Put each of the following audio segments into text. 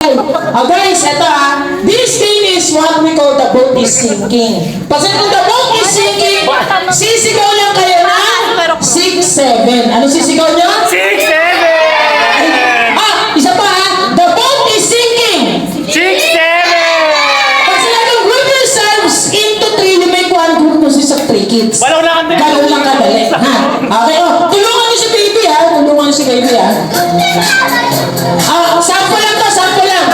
Guys, ito this thing is what we call the boat is sinking. Kasi kung the boat is sinking, sisigaw lang kayo na 6-7. Ano sisigaw nyo? 6-7! Isa pa the boat is sinking. 6-7! Kasi yung group yourselves into 3, you make one group consists of 3 kids. Walang nakandali. Ganun lang kadali. Okay, tulungan nyo si baby tulungan nyo si baby sample lang to, sample lang.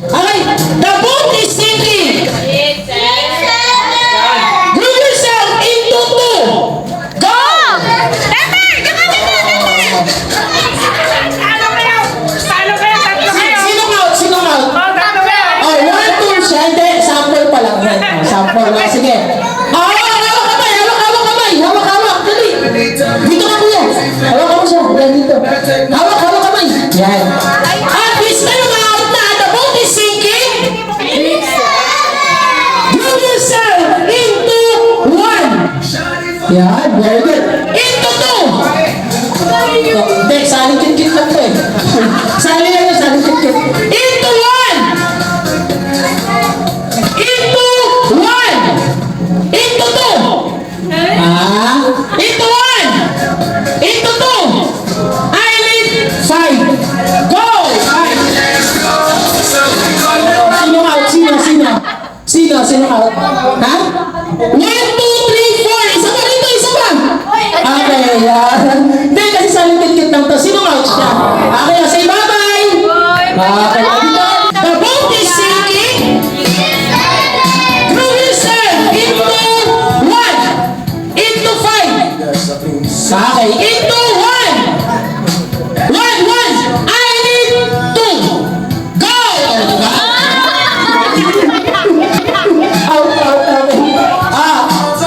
Okay, the boat is sinking. Group yourself into 2. Go! Sino out? Oh, 1, 2, siya. Hindi, sample pa lang yan. Sample lang. Sige. Hawak. Dali. Dito ka kuya. Hawak siya. Yan dito. Hawak kamay. Yan. Bis na yung out na. The boat is sinking. Group yourself into 1. Yan. Very good. Into 2. Hindi, saling kit-kit lang to saling lang yun, saling kit-kit. Into 1. Into 1. Into 2. Into 1. Into 2. I need 5. Go! 5. Sino out? Ha? 1, 2, 3, 4. Isa pa rito, isa pa. Okay, hindi, kasi saling kit-kit lang to. Sino out siya? Okay, say bye-bye. Okay, the boat is sinking. Group yourself into 1. Into 5. Okay, into 1. 1. I need 2. Go!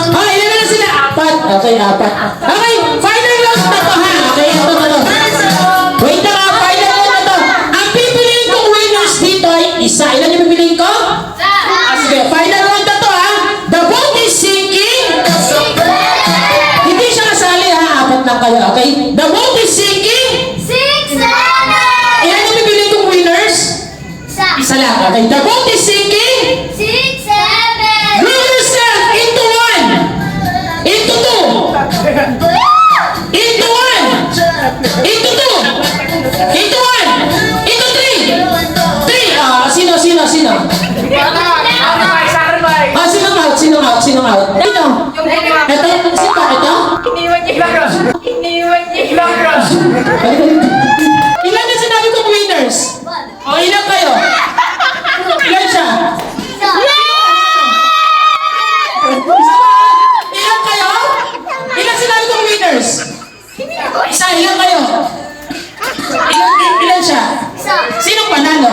Ilan na sila? 4. Okay, 4. Okay, final round na to Okay, ito. Wait na final round na to. Ang pipiliin kong winners dito ay isa. Ilan yung pipiliin ko? Sige, final round na to The boat is sinking. Hindi siya kasali 4 lang kayo, okay? The boat is sinking. 6-7. Ilan yung pipiliin kong winners? Isa lang, okay? The boat is sinking. 6-7. Group yourself into 1. Into 2. Into 1. Into 2. Into 1. Into 3. 3. Sino? Sino out? Sino? Ito? Ilan na sinabi kong winners? Ilan kayo? Ilan siya? Ilan kayo? Ilan sinabi kong winners? Isa, ilan kayo? Ilan siya? Sinong panalo?